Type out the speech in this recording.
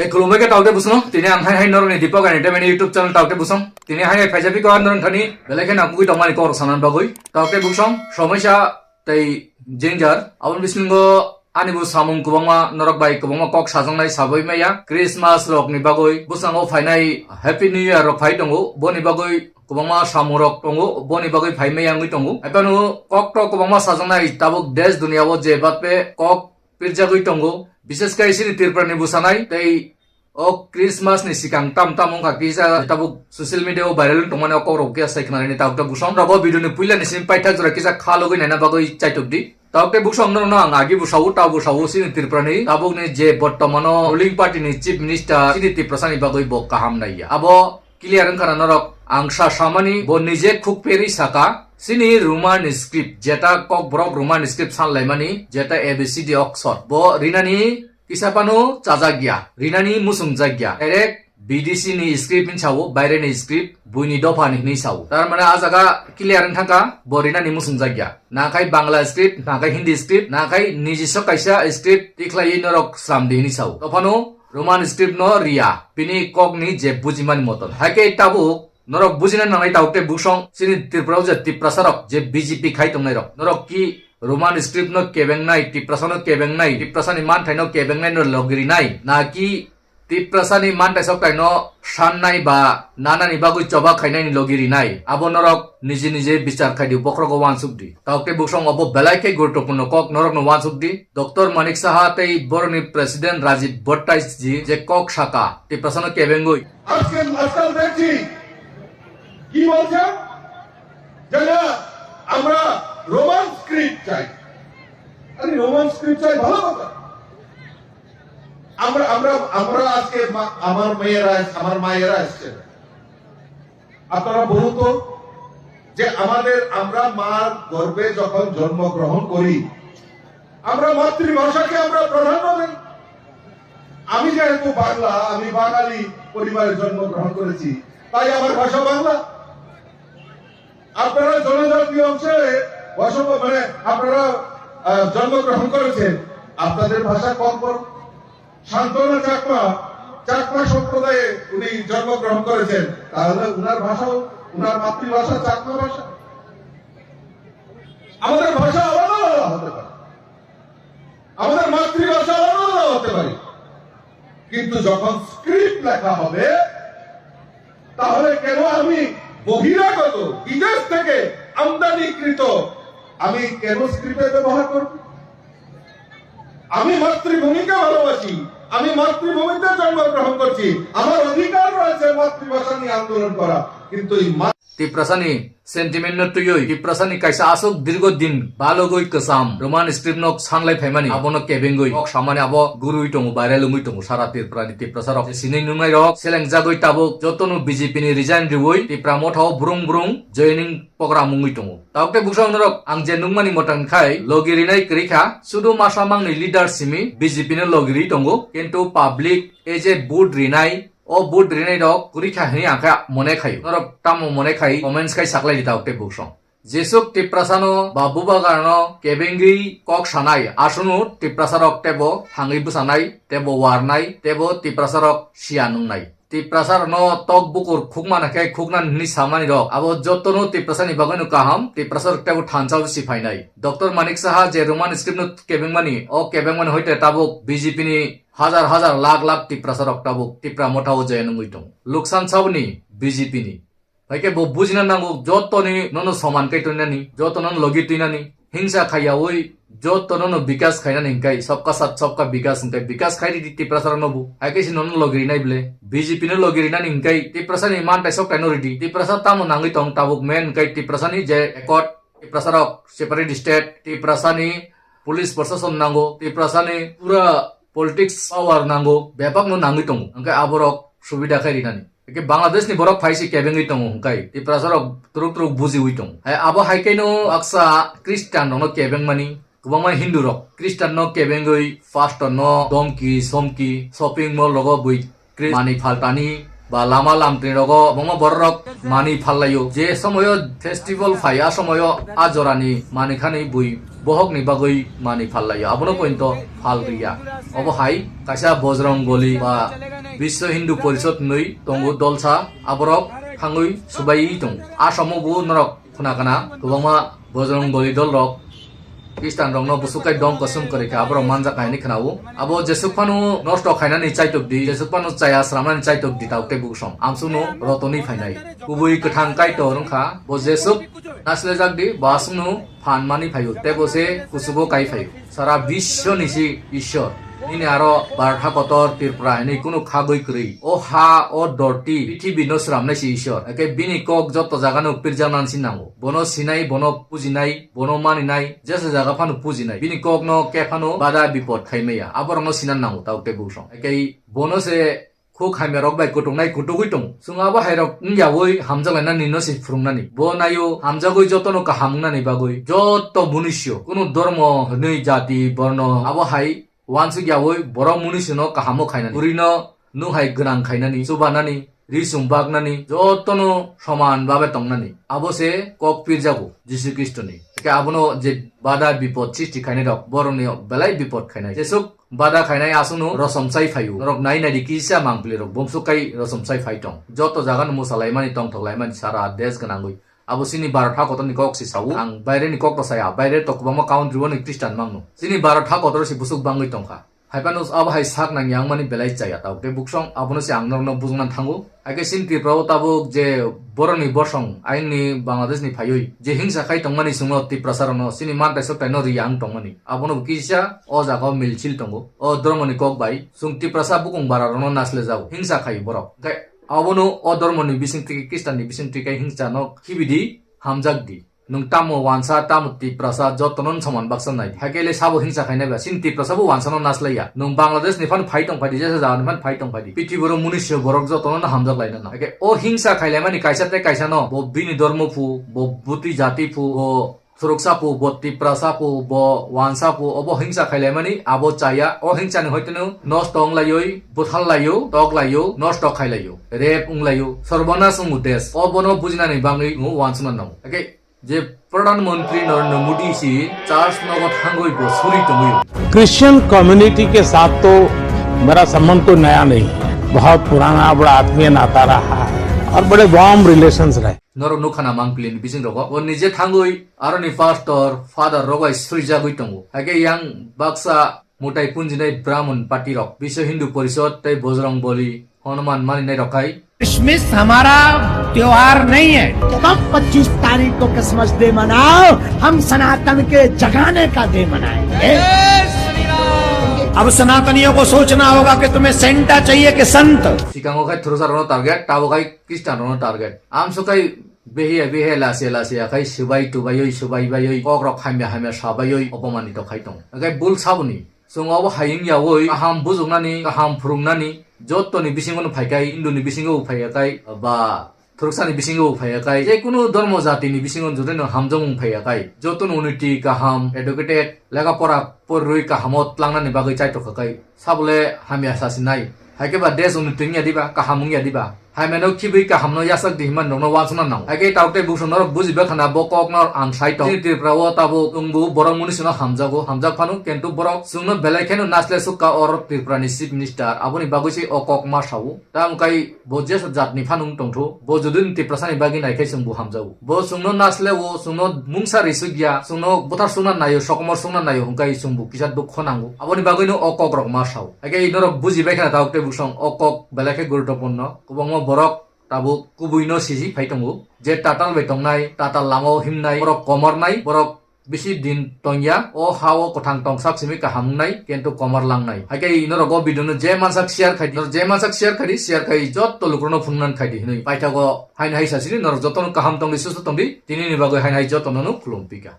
Kulumai ke taute busno tini ang hai norong ni Deepak and Entertainment YouTube channel taute busong tini hai phajabi ko norong thani belakhe na mugui tomani ko sanan bagoi taute busong somaisa tei jengjar abon bismingo ani bu samung kubangma norok bai kubangma kok sajongnai saboi maya Christmas rok ni bagoi busango phainai Happy New Year rok phai tongo boni bagoi kubangma samurok tongo boni bagoi phai maya ngui tongo apanu kok to kubangma sajongnai tabuk desh dunia bo je batpe kok pirjagoi tongo বিশেষ করে সিনি তিরপ্রানি বুসানাই তাই ও Christmas নি সিকাং তাম তাম কা কিসা তাবু social মিডিয়াও viral টমানে ও রোকে সাইখনানি তাউটা বুসং রাবো video নি পুইলা নি সিম পাইথা জরা কিসা খালগই নাইনা বাগই চাইটবদি তাউকে বুসং ন আং আগি বুসাও তাও বুসাও সিনি তিরপ্রানি তাবুক নি যে বর্তমান রুলিং পার্টি নি চিফ মিনিস্টার সিনি তিরপ্রাসানি বাগই বক কাহাম নাইয়া আবো ক্লিয়ার খানা নরক আংসা সামানি ব নিজে খুব পেরি সাকা sini roman script jeta kok brok roman script sanlaimani jeta abcd অক্ষর bo rinani kisapano chajagya rinani musumjagya direct bdc ni script in chawo baire ni script buini dofa ni chawo tar mane ajaga clear thaka bo rinani musumjagya na kai bangla script na kai hindi script na kai nijiso kaisa script tiklai norok samdi ni chawo tofano roman script no ria pini kok ni je bujiman moton hake tabuk norok bujina nangai taute busong sini tirprau je tiprasarok je bjp khai tongnai rok norok ki roman script no kebeng nai tiprasano kebeng nai tiprasani man thaino kebeng nai no logiri nai na ki tiprasani man taisok taino shan nai ba nanani bagui choba khainai ni logiri nai abo norok nije nije bichar khai di bokroko wansukdi taute busong abo belai ke guruttopurno kok norok no wansukdi dr manik saha tei boroni president rajiv bhattai ji je kok shaka tiprasano kebengoi আজকাল দেখছি কি বলছেন যে না আমরা Roman script চাই আরে Roman script চাই ভালো কথা আমরা আমরা আমরা আজকে আমার মায়েরা আসছেন আপনারা বলুন তো যে আমরা মার গর্ভে যখন জন্মগ্রহণ করি আমরা মাতৃভাষাকে আমরা প্রাধান্য দেই আমি যেহেতু বাংলা আমি বাঙালি পরিবারে জন্মগ্রহণ করেছি তাই আমার ভাষা বাংলা আপনারা জনজাতীয় অংশে মানে আপনারা জন্মগ্রহণ করেছেন আপনাদের ভাষা কম বড় শান্তনা চাকমা সম্প্রদায়ে উনি জন্মগ্রহণ করেছেন তাহলে উনার ভাষাও উনার মাতৃভাষা চাকমা ভাষা আমাদের ভাষা আলাদা আলাদা হতে পারে আমাদের মাতৃভাষা আলাদা আলাদা হতে পারে কিন্তু যখন স্ক্রিপ্ট লেখা হবে তাহলে কেন আমি বহিরাগত বিদেশ থেকে আমদানিকৃত আমি কেন স্ক্রিপ্টে ব্যবহার করব আমি মাতৃভূমিকে ভালোবাসি আমি মাতৃভূমিতে জন্মগ্রহণ করছি আমার অধিকার রয়েছে মাতৃভাষা নিয়ে আন্দোলন করা কিন্তু এই tiprasani sentiment no tuyoi tiprasani kaisa asok dirgo din balogoi kesam roman script nok sanglai phaimani abono kebengoi ok samane abo gurui tongu viral umui tongu sara tirprani tiprasarok sinai nungai rok seleng jagoi tabuk jotonu bjp ni resign riwoi tipra mothao brung brung joining program umui tongu taukte busang norok ang je nungmani motan khai logiri nai krikha sudu masamang ni leader simi bjp ni logiri tongu kintu public as a board rinai ও বুট রিনাই রক কুরিখা হি আখা মনে খাই নরক তামো মনে খাই কমেন্টস খাই সাকলাই দিতা ওতে বুকসং জেসুক টিপ্রাসানো বা বুবা কারণ কেবেঙ্গি কক সানাই আসুনু টিপ্রাসারক তেবো হাঙ্গি বুসানাই তেবো ওয়ারনাই তেবো টিপ্রাসারক সিয়ানুংনাই tiprasar no tok bukur khukma na kai khukna ni samani rok abo jotonu tiprasani baganu kaham tiprasar tabu thanchal sifainai dr manik saha je roman script no kebengmani o kebengmani hoite tabuk bjp ni হাজার হাজার lakh lakh টিপ্রাসারক tabuk tipra mothao jayanu muitong luksan sabni bjp ni haike bo bujina nangu jotoni nono saman kai toinani jotonon logi toinani হিংসা খাইয়া ওই যত নন বিকাশ খাইনা নিংকাই সবকা সাথ সবকা বিকাশ নিংকাই বিকাশ খাই দি টিপ্রাসার নবু আইকেছি নন লগিরি নাই বলে বিজেপি ন লগিরি না নিংকাই টিপ্রাসানি মান টাইসক টাইনো রেডি টিপ্রাসার তামো নাঙ্গি তং তাবুক মেন কাই টিপ্রাসানি যে একট টিপ্রাসারক সেপারেট স্টেট টিপ্রাসানি পুলিশ প্রশাসন নাঙ্গো টিপ্রাসানি পুরা পলিটিক্স পাওয়ার নাঙ্গো ব্যাপক ন নাঙ্গি তং আঙ্কাই আবরক সুবিধা খাই রিনানি Bangladesh ni borok phaisi kebengi tongo kai tiprasarok truk truk buji ui tong hai abo haikaino aksa Christian no kebengmani kubangma Hindu rok Christian no kebengoi fast no domki somki shopping mall logo bui mani phaltani ba lama lamtri rogo bangma borok mani phallayo je samoyo festival phaya samoyo ajorani mani khani bui bohok ni bagoi mani phal layo abono pointo phal riya obo hai kaisa bojrong boli ba Biswa Hindu Porishod nui tongo dolsa aborok hangui subai tong asamo bu norok khunakana kobangma bojrong boli dol rok Kristan rong no busukai dom kosum kore ka aborok manja kaini khnao abo jesukpanu nosto khainani chaitok di jesukpanu chaya sramani chaitok di taute buksong amsuno rotoni phainai kubui kathang kai to rongkha bo jesuk nasle jagdi basunu phanmani phayu tebose kusubo kai phayu sara bisho nisi ishor ini aro bartha kotor tirpra ini kuno khagoi kri o ha o dorti prithibi no sramnai si ishor eke bini kok joto jaga no pirjanan sinango bono sinai bono pujinai bono maninai jesa jaga phanu pujinai bini kok no kefano bada bipod khaimeya aborong no sinan nango taute busong eke bono se khuk hamerok bai kutungnai kutugui tung sungaba hairok ngyawoi hamjalana ni no si frungnani bo nayo hamjagoi joto no kahamnani bagoi joto munisyo kuno dormo nei jati borno abo hai wansu gyawoi borok munisyo kahamo khainani urino nu hai grang khainani subanani risung bagnani jotono saman babe tongnani abose kok pirjago Jisu Kristo ni ke abono je bada bipod sisti khainai rok boroni belai bipod khainai jesuk bada khainai asuno rosomsai phayu rok nai nai kisa mangpli rok bomsukai rosomsai phaitong joto jaga no musalaimani tong thoglaimani sara desh ganangoi abo sini barotha kotoni kok si sawu ang baire ni kok to saya baire to kubama country woni Christian mangno sini barotha kotor si busuk bangoi tongkha haipanus abo hai sak nang yang mani belai chaya taw te buksong abono si angno no buzungnan thangu age sinti pro tabuk je boroni borsong aini Bangladesh ni phayoi je hingsa khai tongmani sungno ti prasarono sini mantai sok taino riyang tongmani abono kisa o jaga milchil tongo o dromoni kok bai sungti prasa bukung bararono nasle jaw hingsa khai borok gai abono o dormoni bisingti Kristan ni bisingti kai hingsa no khibidi hamjagdi nung tamo wansa tamuti prasa jotonon saman baksan nai hakele sabo hingsa khaina ba sinti prasa bu wansa no naslaya nung Bangladesh ni fan fight tong phadi jesa jan fan fight tong phadi piti boro munisyo borok jotonon hamjag laina na hake o hingsa khailemani kaisa te kaisa no bo bini dormo phu bo buti jati phu o suruksa pu bo tiprasa pu bo wansa pu obo hingsa khailemani abo chaya o hingsa ni hoitenu nostong layoi buthal layo tok layo nostok khailayo rep unglayo sarbanas umudes obono bujinani bangi ngu wansuna no hake जे प्रधानमंत्री नरेंद्र मोदी से charge नगद हंगोई को सुरी तंगुई Christian community के साथ तो मेरा संबंध कोई नया नहीं है बहुत पुराना बड़ा आत्मीय नाता रहा है और बड़े वार्म रिलेशंस रहे नरो नुखाना मांगप्लिन बिसिंग रगो ओ निजे थांगुई आरोनि पास्टर फादर रगो सुरी जागुई तंगु हागे यां बाक्सा मुटाई पुंजिनाय ब्राह्मण पार्टी रक विश्व हिंदू परिषद तै बजरंग बली हनुमान मानिनाय रखाई क्रिसमस हमारा त्योहार नहीं है। कब 25 तारीख को क्रिसमस डे मनाओ, हम सनातन के जगाने का डे मनाएंगे। अब सनातनियों को सोचना होगा कि तुम्हें सेंटा चाहिए कि संत। सिकांगो खाई थुरसारोनो टारगेट टाबो खाई क्रिस्टानोनो टारगेट आम सुकाई बेहे लासे लासे खाई सुबाई टुबाई सुबाई बाई कक रक हाम्या हाम्या साबाई अपमानित खाइतों खाई बुल साबुनि सुंगाबो हायिं यावoi गाहाम बुजुगनानि गाहाम फुरुंगनानि जत्तनि बिसिंगनो फायखाय हिन्दुनि बिसिंगो फायखाय बा थुरसानि बिसिंगो फायखाय जेकुनु धर्म जातिनि बिसिंगो जुदेनो हामजों फायखाय जत्तनो उन्नति गाहाम एडुकेटेड लेखा परा पररुइ गाहामत लांनानि बागै चाइतखाय साबले हामिया सासिनाय हायकेबा देश उन्नति यादिबा गाहामुं यादिबा हायमेनो खिबै गाहामनो यासक दिहिमान ननो वासना नाव हायके टाउटे बुसनर बुजिबा खाना बककनर आं साइतो तिरप्राव ताबो उंगु बरं मुनिसनो हामजागो हामजाग फानु केन्तु बरं सुंनो बेलायखेनो नासले सुका और तिरप्रानि चीफ मिनिस्टार आबोनि बागैसि अकक मासावो तामकाय बजेस जातनि फानु तंथो बजुदिन तिरप्रासानि बागि नायखाय सुंबु हामजागो बो सुंनो नासले वो सुंनो मुंसारि सुगिया सुंनो बुथार सुना नायो सकमर सुना नायो हुंकाय सुंबु किसा दुख नांगो आबोनि बागैनो अकक रक मासाव हायके इनर बुजिबाय खाना टाउटे बुसं अकक बेलायखे गुरुत्वपूर्ण गोबां borok tabu kubuino sisi phaitongo je tatal betongnai tatal lango himnai borok komornai borok bisi din tongya o hawo kothang tongsak simi kahamnai kento komar langnai haike inorogo bidono je mansak share khadi share khai jot to lukrono phunnan khadi hinoi paithago hain hai sasini nor jotono kaham tongli susu tongdi tini ni bago hain hai jotono no khulum pika